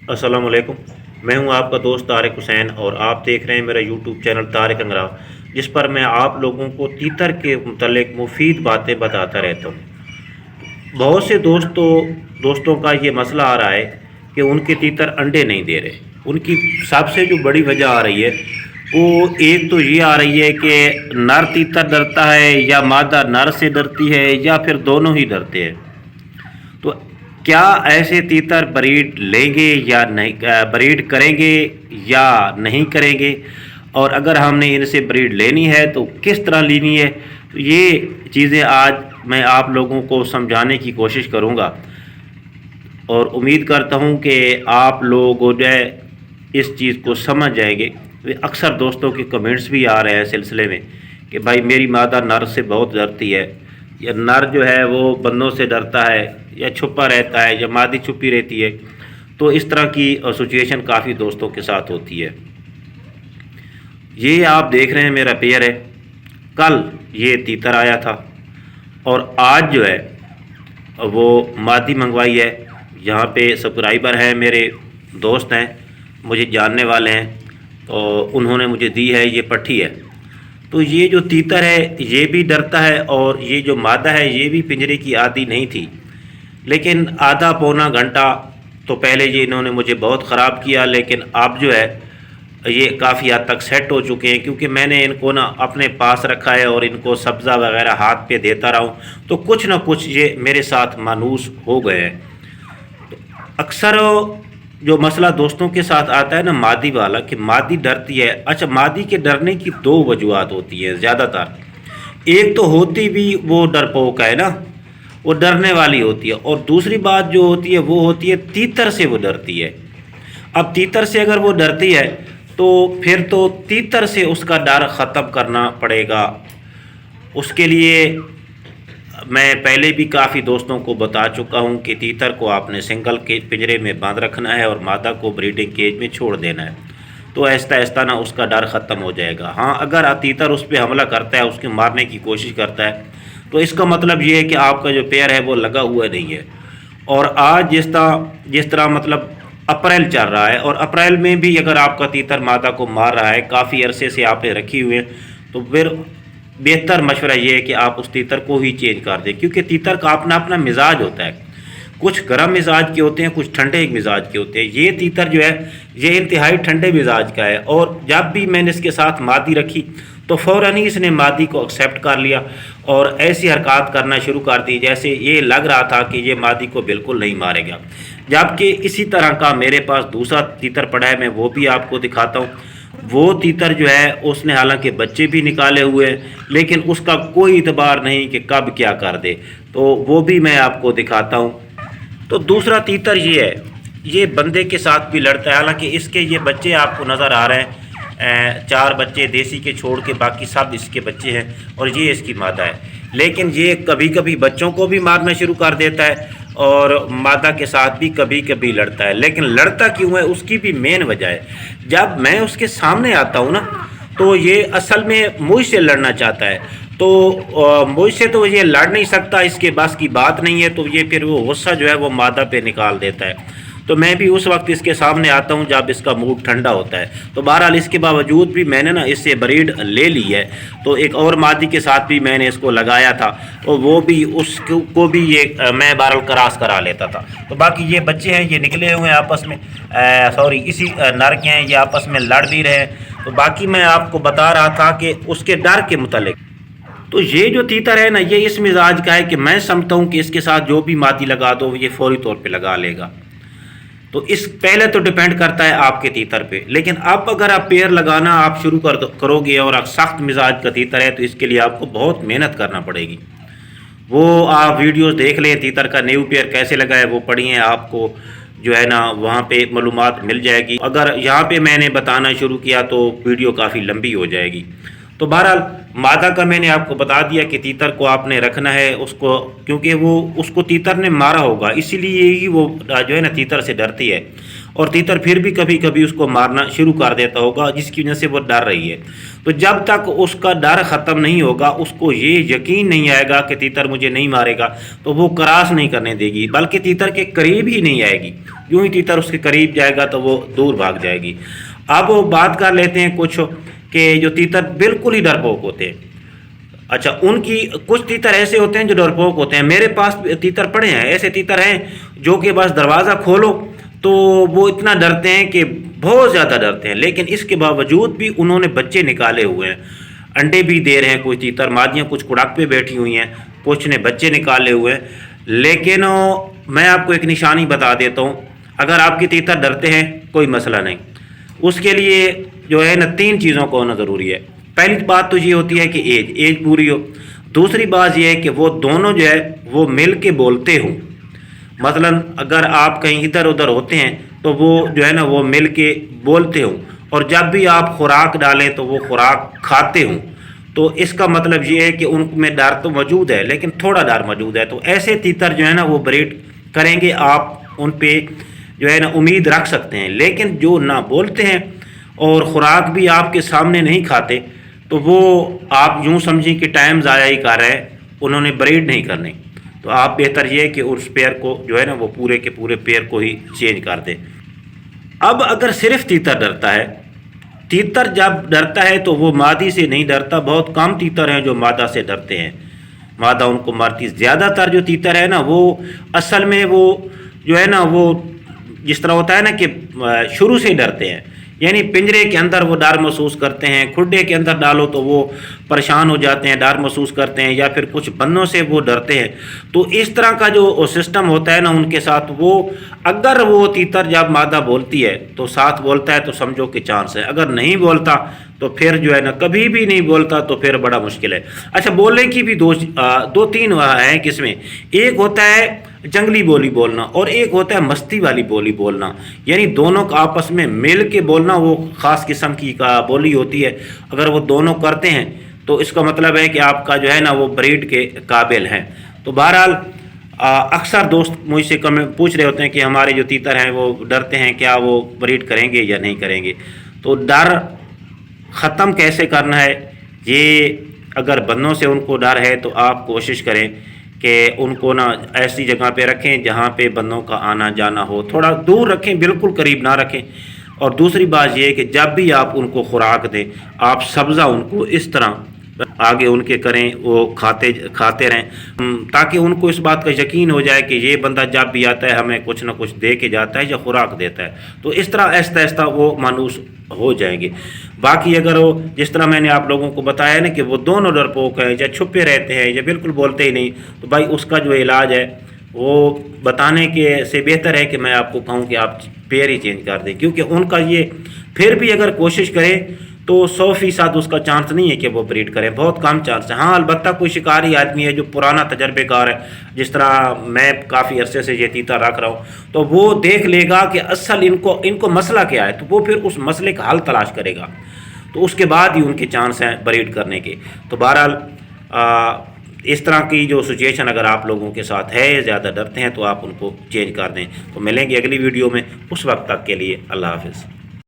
अस्सलाम वालेकुम। मैं हूं आपका दोस्त तारिक हुसैन और आप देख रहे हैं मेरा यूट्यूब चैनल तारिक अंगरा, जिस पर मैं आप लोगों को तीतर के मुतल्लिक मुफीद बातें बताता रहता हूं। बहुत से दोस्तों का ये मसला आ रहा है कि उनके तीतर अंडे नहीं दे रहे। उनकी सबसे जो बड़ी वजह आ रही है वो एक तो ये आ रही है कि नर तीतर डरता है या मादा नर से डरती है या फिर दोनों ही डरते हैं। तो क्या ऐसे तीतर ब्रीड लेंगे या नहीं, ब्रीड करेंगे या नहीं करेंगे, और अगर हमने इनसे ब्रीड लेनी है तो किस तरह लेनी है। तो ये चीज़ें आज मैं आप लोगों को समझाने की कोशिश करूँगा और उम्मीद करता हूँ कि आप लोग जो है इस चीज़ को समझ जाएंगे। अक्सर दोस्तों के कमेंट्स भी आ रहे हैं सिलसिले में कि भाई मेरी मादा नर से बहुत डरती है, या नर जो है वो बंदों से डरता है, या छुपा रहता है, या मादी छुपी रहती है। तो इस तरह की सिचुएशन काफ़ी दोस्तों के साथ होती है। ये आप देख रहे हैं मेरा पेयर है। कल ये तीतर आया था और आज जो है वो मादी मंगवाई है। यहाँ पे सब्सक्राइबर हैं, मेरे दोस्त हैं, मुझे जानने वाले हैं, तो उन्होंने मुझे दी है, ये पट्ठी है। तो ये जो तीतर है ये भी डरता है और ये जो मादा है ये भी पिंजरे की आदी नहीं थी। लेकिन आधा पौना घंटा तो पहले ये इन्होंने मुझे बहुत ख़राब किया, लेकिन अब जो है ये काफ़ी हद तक सेट हो चुके हैं, क्योंकि मैंने इनको ना अपने पास रखा है और इनको सब्ज़ा वगैरह हाथ पे देता रहा हूँ, तो कुछ ना कुछ ये मेरे साथ मानूस हो गए हैं। तो अक्सर जो मसला दोस्तों के साथ आता है ना मादी वाला, कि मादी डरती है। अच्छा, मादी के डरने की दो वजूहत होती है ज़्यादातर। एक तो होती भी वो डरपोक है ना, वो डरने वाली होती है, और दूसरी बात जो होती है वो होती है तीतर से वो डरती है। अब तीतर से अगर वो डरती है तो फिर तो तीतर से उसका डर ख़त्म करना पड़ेगा। उसके लिए मैं पहले भी काफ़ी दोस्तों को बता चुका हूं कि तीतर को आपने सिंगल के पिंजरे में बांध रखना है और मादा को ब्रीडिंग केज में छोड़ देना है, तो ऐसा ऐसा ना उसका डर ख़त्म हो जाएगा। हाँ, अगर तीतर उस पर हमला करता है, उसके मारने की कोशिश करता है, तो इसका मतलब ये है कि आपका जो पेयर है वो लगा हुआ नहीं है। और आज जिस तरह मतलब अप्रैल चल रहा है, और अप्रैल में भी अगर आपका तीतर मादा को मार रहा है, काफ़ी अरसे से आपने रखी हुई है, तो फिर बेहतर मशवरा ये है कि आप उस तीतर को ही चेंज कर दें, क्योंकि तीतर का अपना अपना मिजाज होता है। कुछ गर्म मिजाज के होते हैं, कुछ ठंडे मिजाज के होते हैं। ये तीतर जो है ये इंतहाई ठंडे मिजाज का है, और जब भी मैंने इसके साथ मादी रखी तो फ़ौरन ही इसने मादी को एक्सेप्ट कर लिया और ऐसी हरकत करना शुरू कर दी जैसे ये लग रहा था कि ये मादी को बिल्कुल नहीं मारेगा। जबकि इसी तरह का मेरे पास दूसरा तीतर पड़ा है, मैं वो भी आपको दिखाता हूँ। वो तीतर जो है उसने हालांकि बच्चे भी निकाले हुए हैं, लेकिन उसका कोई इतबार नहीं कि कब क्या कर दे, तो वो भी मैं आपको दिखाता हूँ। तो दूसरा तीतर ये है, ये बंदे के साथ भी लड़ता है। हालांकि इसके ये बच्चे आपको नज़र आ रहे हैं, 4 बच्चे देसी के छोड़ के बाकी सब इसके बच्चे हैं, और ये इसकी मादा है। लेकिन ये कभी कभी बच्चों को भी मारना शुरू कर देता है और मादा के साथ भी कभी कभी लड़ता है। लेकिन लड़ता क्यों है उसकी भी मेन वजह है, जब मैं उसके सामने आता हूँ ना, तो ये असल में मुझ से लड़ना चाहता है। तो मुझसे तो ये लड़ नहीं सकता, इसके बस की बात नहीं है, तो ये फिर वो गुस्सा जो है वो मादा पे निकाल देता है। तो मैं भी उस वक्त इसके सामने आता हूं जब इसका मूड ठंडा होता है। तो बहरहाल इसके बावजूद भी मैंने ना इससे ब्रीड ले ली है। तो एक और मादी के साथ भी मैंने इसको लगाया था, और वो भी उसको भी ये मैं बहरहाल क्रॉस करा लेता था। तो बाकी ये बच्चे हैं, ये निकले हुए हैं आपस में, सॉरी इसी नर के हैं, ये आपस में लड़ भी रहे हैं। तो बाकी मैं आपको बता रहा था कि उसके डर के मुतालिक। तो ये जो तीतर है ना, ये इस मिजाज का है कि मैं समझता हूँ कि इसके साथ जो भी मादी लगा दो ये फौरी तौर पे लगा लेगा। तो इस पहले तो डिपेंड करता है आपके तीतर पे, लेकिन अब अगर आप पेयर लगाना आप शुरू करोगे और आप सख्त मिजाज का तीतर है, तो इसके लिए आपको बहुत मेहनत करना पड़ेगी। वो आप वीडियोस देख लें, तीतर का न्यू पेयर कैसे लगा है वो पढ़िए, आपको जो है ना वहाँ पे मालूमात मिल जाएगी। अगर यहाँ पे मैंने बताना शुरू किया तो वीडियो काफ़ी लंबी हो जाएगी। तो बहरहाल मादा का मैंने आपको बता दिया कि तीतर को आपने रखना है उसको, क्योंकि वो उसको तीतर ने मारा होगा, इसीलिए ही वो जो है ना तीतर से डरती है, और तीतर फिर भी कभी कभी उसको मारना शुरू कर देता होगा, जिसकी वजह से वो डर रही है। तो जब तक उसका डर ख़त्म नहीं होगा, उसको ये यकीन नहीं आएगा कि तीतर मुझे नहीं मारेगा, तो वो क्रॉस नहीं करने देगी, बल्कि तीतर के करीब ही नहीं आएगी। यूं ही तीतर उसके करीब जाएगा तो वो दूर भाग जाएगी। अब वो बात कर लेते हैं कुछ कि जो तीतर बिल्कुल ही डरपोक होते हैं। अच्छा, उनकी कुछ तीतर ऐसे होते हैं जो डरपोक होते हैं। मेरे पास तीतर पड़े हैं, ऐसे तीतर हैं जो कि बस दरवाज़ा खोलो तो वो इतना डरते हैं कि बहुत ज़्यादा डरते हैं, लेकिन इसके बावजूद भी उन्होंने बच्चे निकाले हुए हैं, अंडे भी दे रहे हैं। कुछ तीतर मादियाँ कुछ कुड़ाक पे बैठी हुई हैं, कुछ ने बच्चे निकाले हुए हैं। लेकिन मैं आपको एक निशानी बता देता हूँ, अगर आपके तीतर डरते हैं कोई मसला नहीं, उसके लिए जो है ना 3 चीज़ों को होना ज़रूरी है। पहली बात तो ये होती है कि एज पूरी हो। दूसरी बात ये है कि वो दोनों जो है वो मिल के बोलते हों। मसलन अगर आप कहीं इधर उधर होते हैं तो वो जो है ना वो मिल के बोलते हों, और जब भी आप खुराक डालें तो वो खुराक खाते हों। तो इसका मतलब ये है कि उनमें डर तो मौजूद है, लेकिन थोड़ा डर मौजूद है। तो ऐसे तीतर जो है ना वो ब्रीड करेंगे, आप उन पे जो है ना उम्मीद रख सकते हैं। लेकिन जो ना बोलते हैं और ख़ुराक भी आपके सामने नहीं खाते, तो वो आप यूँ समझें कि टाइम ज़ाया ही कर रहे हैं, उन्होंने ब्रीड नहीं करनी। तो आप बेहतर ये है कि उस पेयर को जो है ना वो पूरे के पूरे पेयर को ही चेंज कर दें। अब अगर सिर्फ तीतर डरता है, तीतर जब डरता है तो वो मादी से नहीं डरता। बहुत कम तीतर हैं जो मादा से डरते हैं, मादा उनको मारती। ज़्यादातर जो तीतर है ना वो असल में वो जो है ना वो जिस तरह होता है ना कि शुरू से डरते हैं, यानी पिंजरे के अंदर वो डर महसूस करते हैं, खुड्डे के अंदर डालो तो वो परेशान हो जाते हैं, डर महसूस करते हैं, या फिर कुछ बन्नों से वो डरते हैं। तो इस तरह का जो सिस्टम होता है ना उनके साथ, वो अगर वो तीतर जब मादा बोलती है तो साथ बोलता है तो समझो कि चांस है, अगर नहीं बोलता तो फिर जो है ना कभी भी नहीं बोलता तो फिर बड़ा मुश्किल है। अच्छा, बोलने की भी दो तीन हैं किस्में। एक होता है जंगली बोली बोलना और एक होता है मस्ती वाली बोली बोलना, यानी दोनों का आपस में मिल के बोलना, वो ख़ास किस्म की का बोली होती है। अगर वो दोनों करते हैं तो इसका मतलब है कि आपका जो है ना वो ब्रीड के काबिल हैं। तो बहरहाल अक्सर दोस्त मुझसे पूछ रहे होते हैं कि हमारे जो तीतर हैं वो डरते हैं, क्या वो ब्रीड करेंगे या नहीं करेंगे। तो डर ख़त्म कैसे करना है, ये अगर बन्नों से उनको डर है तो आप कोशिश करें कि उनको ना ऐसी जगह पे रखें जहाँ पे बन्नों का आना जाना हो, थोड़ा दूर रखें, बिल्कुल करीब ना रखें। और दूसरी बात यह है कि जब भी आप उनको खुराक दें, आप सब्ज़ा उनको इस तरह आगे उनके करें, वो खाते रहें, ताकि उनको इस बात का यकीन हो जाए कि ये बंदा जब भी आता है हमें कुछ ना कुछ दे के जाता है या खुराक देता है। तो इस तरह आहिस्ता आहिस्ता वो मानूस हो जाएंगे। बाकी अगर वो जिस तरह मैंने आप लोगों को बताया ना कि वो दोनों डरपोक हैं या छुपे रहते हैं या बिल्कुल बोलते ही नहीं, तो भाई उसका जो इलाज है वो बताने के से बेहतर है कि मैं आपको कहूँ कि आप पेयर ही चेंज कर दें, क्योंकि उनका ये फिर भी अगर कोशिश करें तो 100% उसका चांस नहीं है कि वो ब्रीड करें, बहुत कम चांस है। हाँ, अलबत्ता कोई शिकारी आदमी है जो पुराना तजर्बेकार है, जिस तरह मैं काफ़ी अरसे से ये तीतर रख रहा हूँ, तो वो देख लेगा कि असल इनको मसला क्या है, तो वो फिर उस मसले का हल तलाश करेगा, तो उसके बाद ही उनके चांस हैं ब्रीड करने के। तो बहरहाल इस तरह की जो सिचुएशन अगर आप लोगों के साथ है, ज़्यादा डरते हैं, तो आप उनको चेंज कर दें। तो मिलेंगे अगली वीडियो में, उस वक्त तक के लिए अल्लाह हाफ़िज़।